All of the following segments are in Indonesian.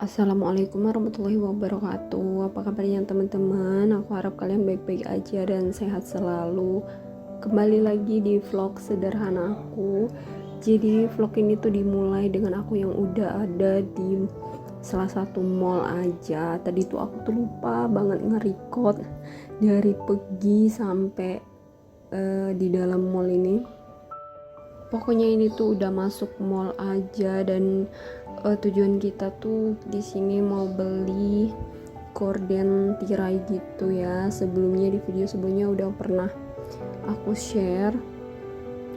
Assalamualaikum warahmatullahi wabarakatuh. Apa kabarnya teman-teman? Aku harap kalian baik-baik aja dan sehat selalu. Kembali lagi di vlog sederhana aku. Jadi vlog ini tuh dimulai dengan aku yang udah ada di salah satu mall aja. Tadi tuh aku tuh lupa banget nge-record dari pergi sampai di dalam mall ini. Pokoknya ini tuh udah masuk mall aja dan tujuan kita tuh di sini mau beli gorden tirai gitu ya. Sebelumnya di video sebelumnya udah pernah aku share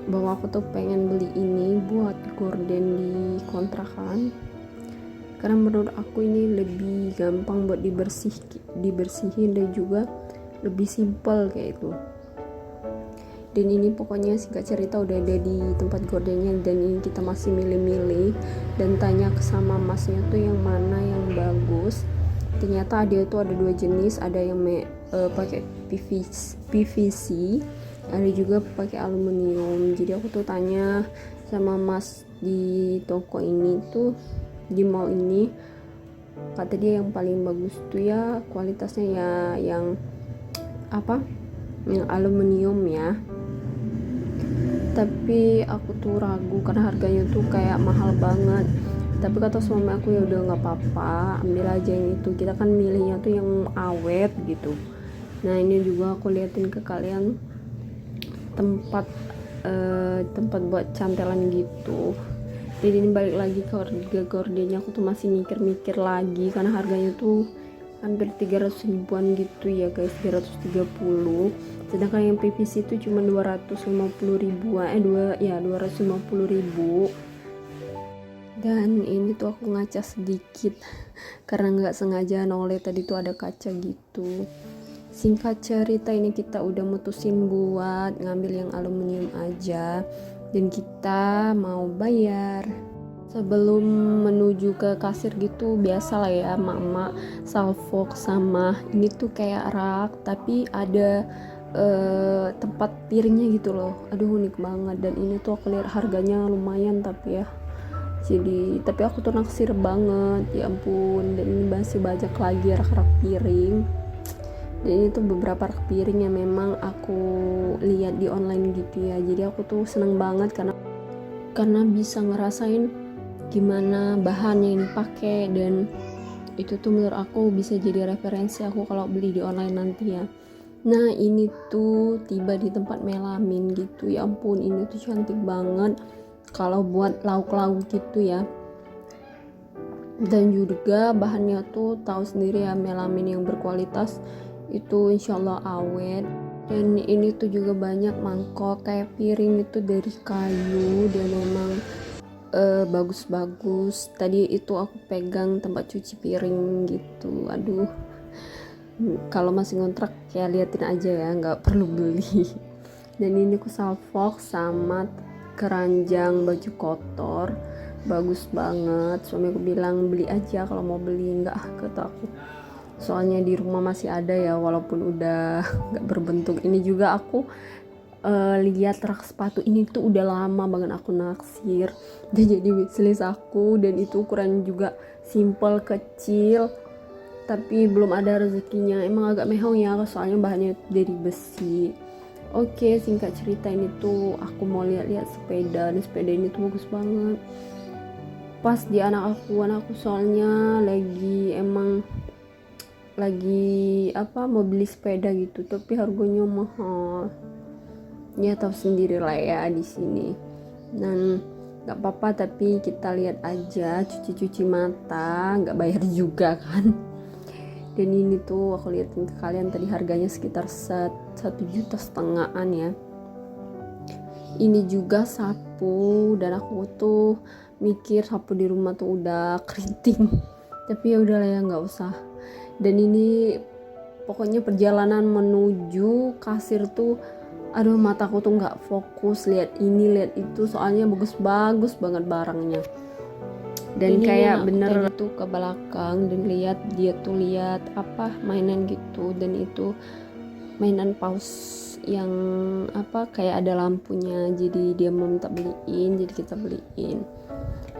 bahwa aku tuh pengen beli ini buat gorden di kontrakan. Karena menurut aku ini lebih gampang buat dibersihin dan juga lebih simple kayak itu. Dan ini pokoknya singkat cerita udah ada di tempat gordennya, dan ini kita masih milih-milih dan tanya ke sama masnya tuh yang mana yang bagus. Ternyata dia tuh ada dua jenis, ada yang pakai PVC, ada juga pakai aluminium. Jadi aku tuh tanya sama mas di toko ini tuh, di mall ini, kata dia yang paling bagus tuh ya kualitasnya ya yang yang aluminium ya. Tapi aku tuh ragu karena harganya tuh kayak mahal banget. Tapi kata suami aku, ya udah nggak apa-apa, ambil aja yang itu, kita kan milihnya tuh yang awet gitu. Nah ini juga aku liatin ke kalian tempat buat cantelan gitu. Jadi ini balik lagi ke harga gordennya, aku tuh masih mikir-mikir lagi karena harganya tuh hampir 300 ribuan gitu ya guys, 330. Sedangkan yang PVC itu cuma 250 ribuan, 250 ribu. Dan ini tuh aku ngaca sedikit karena nggak sengaja noleh, tadi tuh ada kaca gitu. Singkat cerita ini kita udah mutusin buat ngambil yang aluminium aja dan kita mau bayar. Sebelum menuju ke kasir gitu, biasa lah ya mama salfok sama ini tuh kayak rak tapi ada tempat piringnya gitu loh. Aduh unik banget, dan ini tuh aku lihat harganya lumayan tapi ya, jadi tapi aku tuh naksir banget, ya ampun. Dan ini masih banyak lagi rak-rak piring, dan ini tuh beberapa rak piring yang memang aku lihat di online gitu ya. Jadi aku tuh seneng banget karena bisa ngerasain gimana bahan yang dipakai, dan itu tuh menurut aku bisa jadi referensi aku kalau beli di online nanti ya. Nah ini tuh tiba di tempat melamin gitu, ya ampun ini tuh cantik banget kalau buat lauk-lauk gitu ya. Dan juga bahannya tuh tahu sendiri ya, melamin yang berkualitas itu insyaallah awet. Dan ini tuh juga banyak mangkok kayak piring itu dari kayu dan memang bagus-bagus. Tadi itu aku pegang tempat cuci piring gitu. Aduh, kalau masih ngontrak ya liatin aja ya, nggak perlu beli. Dan ini aku salfok sama keranjang baju kotor, bagus banget. Suami aku bilang beli aja kalau mau beli, enggak kata aku, soalnya di rumah masih ada ya walaupun udah nggak berbentuk. Ini juga aku lihat rak sepatu ini tuh udah lama banget aku naksir dan jadi wishlist aku, dan itu ukuran juga simple kecil tapi belum ada rezekinya. Emang agak mehong ya soalnya bahannya dari besi. Oke, singkat cerita ini tuh aku mau lihat-lihat sepeda, dan sepeda ini tuh bagus banget. Pas di anak aku soalnya lagi mau beli sepeda gitu, tapi harganya mahal. Ya tahu sendiri lah ya di sini. Dan nggak apa-apa, tapi kita lihat aja, cuci mata, nggak bayar juga kan. Dan ini tuh aku liatin ke kalian, tadi harganya sekitar 1,5 jutaan ya. Ini juga sapu, dan aku tuh mikir sapu di rumah tuh udah keriting tapi ya udahlah ya, nggak usah. Dan ini pokoknya perjalanan menuju kasir tuh, aduh mataku tuh nggak fokus, lihat ini lihat itu, soalnya bagus banget barangnya. Dan ini kayak bener tuh ke belakang dan lihat mainan gitu, dan itu mainan paus yang kayak ada lampunya, jadi dia mau minta beliin, jadi kita beliin.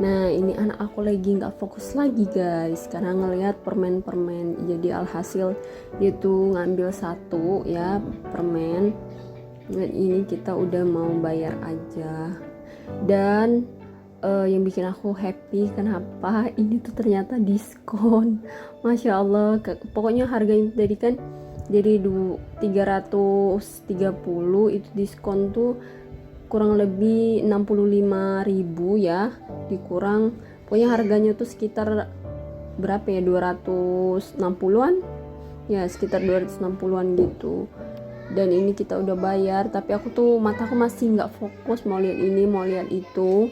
Nah ini anak aku lagi nggak fokus lagi guys karena ngelihat permen-permen. Jadi alhasil dia tuh ngambil satu ya permen. Dan ini kita udah mau bayar aja. Dan yang bikin aku happy kenapa ini tuh ternyata diskon. Masya Allah, pokoknya harganya tadi kan jadi 330, itu diskon tuh kurang lebih 65.000 ya, dikurang pokoknya harganya tuh sekitar berapa ya, 260-an ya, sekitar 260-an gitu. Dan ini kita udah bayar tapi aku tuh mataku masih nggak fokus mau lihat ini mau lihat itu.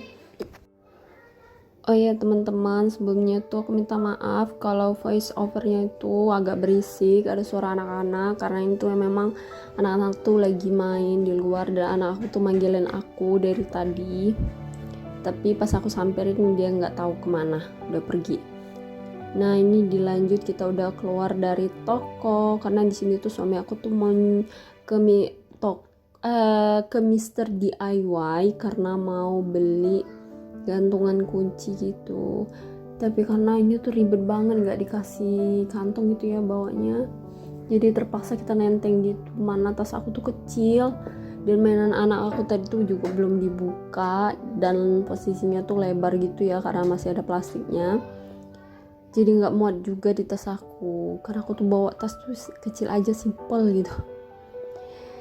Oh ya teman-teman, sebelumnya tuh aku minta maaf kalau voice overnya itu agak berisik, ada suara anak-anak karena itu memang anak-anak tuh lagi main di luar dan anak aku tuh manggilin aku dari tadi. Tapi pas aku samperin dia nggak tahu kemana, udah pergi. Nah ini dilanjut, kita udah keluar dari toko karena di sini tuh suami aku tuh mau ke Mister DIY karena mau beli gantungan kunci gitu. Tapi karena ini tuh ribet banget, nggak dikasih kantong gitu ya bawanya, jadi terpaksa kita nenteng gitu. Mana tas aku tuh kecil dan mainan anak aku tadi tuh juga belum dibuka dan posisinya tuh lebar gitu ya karena masih ada plastiknya, jadi nggak muat juga di tas aku karena aku tuh bawa tas tuh kecil aja, simple gitu.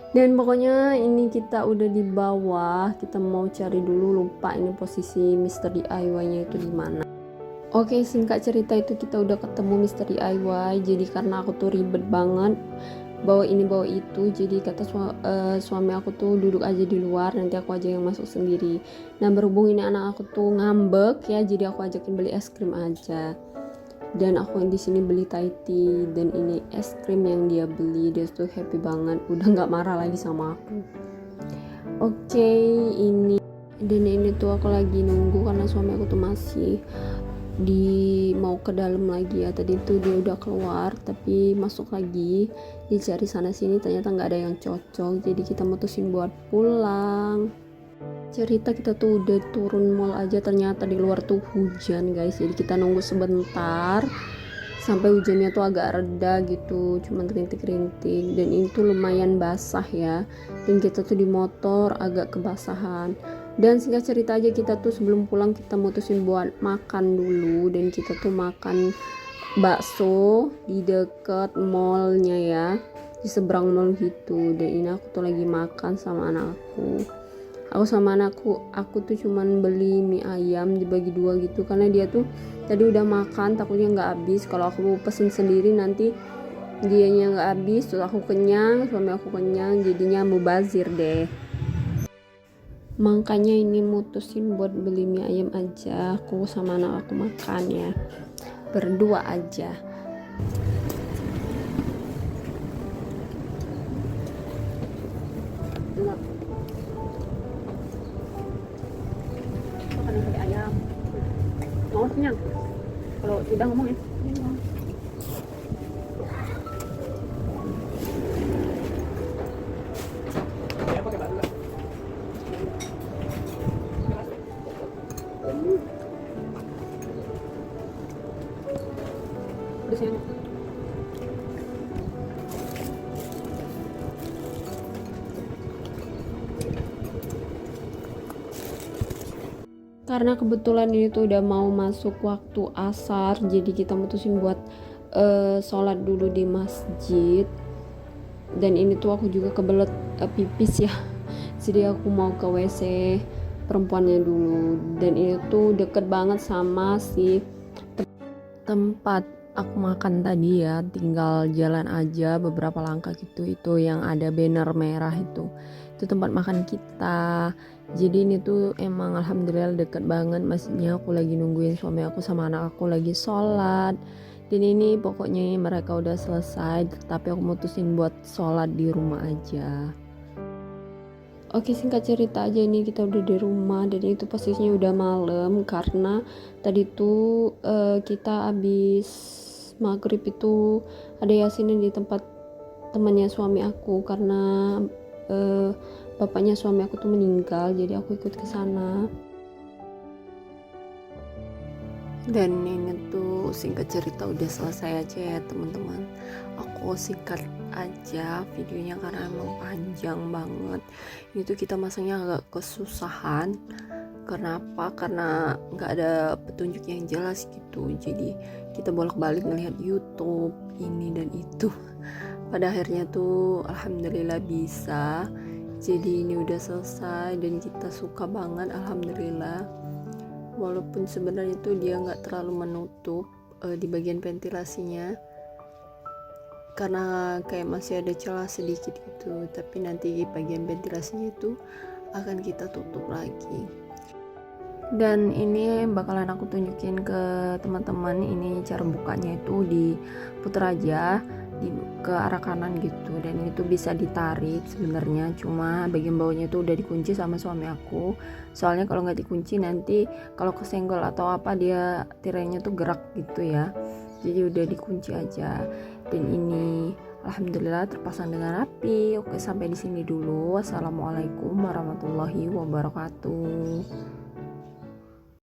Dan pokoknya ini kita udah di bawah, kita mau cari dulu, lupa ini posisi Mister DIY nya itu di mana. Oke, singkat cerita itu kita udah ketemu Mister DIY. Jadi karena aku tuh ribet banget bawa ini bawa itu, jadi kata suami aku tuh duduk aja di luar, nanti aku aja yang masuk sendiri. Nah berhubung ini anak aku tuh ngambek ya, jadi aku ajakin beli es krim aja. Dan aku yang di sini beli Thai tea dan ini es krim yang dia beli, dia tuh happy banget, udah nggak marah lagi sama aku. Oke, ini dan ini tuh aku lagi nunggu karena suami aku tuh masih mau ke dalam lagi ya. Tadi tuh dia udah keluar tapi masuk lagi, dicari sana sini ternyata nggak ada yang cocok, jadi kita mutusin buat pulang. Cerita kita tuh udah turun mall aja ternyata di luar tuh hujan guys, jadi kita nunggu sebentar sampai hujannya tuh agak reda gitu, cuman rintik-rintik dan ini tuh lumayan basah ya, dan kita tuh di motor agak kebasahan. Dan singkat cerita aja, kita tuh sebelum pulang kita mutusin buat makan dulu, dan kita tuh makan bakso di deket mallnya ya, di seberang mall gitu. Dan ini aku tuh lagi makan sama anakku. Aku sama aku tuh cuman beli mie ayam dibagi dua gitu karena dia tuh tadi udah makan, takutnya nggak habis. Kalau aku pesen sendiri nanti dianya nggak habis, terus aku kenyang, suami aku kenyang, jadinya mubazir deh. Makanya ini mutusin buat beli mie ayam aja, aku sama anak aku makan ya, berdua aja. Pakai ayam mau kenyang kalau udah ngomong ya. Udah sayang. Karena kebetulan ini tuh udah mau masuk waktu asar, jadi kita mutusin buat sholat dulu di masjid. Dan ini tuh aku juga kebelet pipis ya, jadi aku mau ke WC perempuannya dulu. Dan ini tuh deket banget sama si tempat aku makan tadi ya, tinggal jalan aja beberapa langkah gitu. Itu yang ada banner merah itu tempat makan kita. Jadi ini tuh emang alhamdulillah deket banget masjidnya. Aku lagi nungguin suami aku sama anak aku lagi sholat, dan ini pokoknya mereka udah selesai tapi aku mutusin buat sholat di rumah aja. Oke, singkat cerita aja, ini kita udah di rumah dan itu posisinya udah malam karena tadi tuh kita habis maghrib itu ada yasinan di tempat temannya suami aku karena bapaknya suami aku tuh meninggal, jadi aku ikut ke sana. Dan ini tuh singkat cerita udah selesai aja ya teman-teman. Aku singkat aja videonya karena emang panjang banget. Itu kita masangnya agak kesusahan. Kenapa? Karena nggak ada petunjuk yang jelas gitu. Jadi kita bolak-balik ngelihat YouTube ini dan itu. Pada akhirnya tuh alhamdulillah bisa. Jadi ini udah selesai dan kita suka banget alhamdulillah. Walaupun sebenarnya tuh dia nggak terlalu menutup di bagian ventilasinya karena kayak masih ada celah sedikit gitu, tapi nanti bagian ventilasinya itu akan kita tutup lagi. Dan ini bakalan aku tunjukin ke teman-teman, ini cara bukanya itu diputar aja ke arah kanan gitu, dan ini tuh bisa ditarik sebenarnya, cuma bagian bawahnya tuh udah dikunci sama suami aku, soalnya kalau nggak dikunci nanti kalau kesenggol atau apa dia tirainya tuh gerak gitu ya, jadi udah dikunci aja. Dan ini alhamdulillah terpasang dengan rapi. Oke, sampai di sini dulu. Wassalamualaikum warahmatullahi wabarakatuh.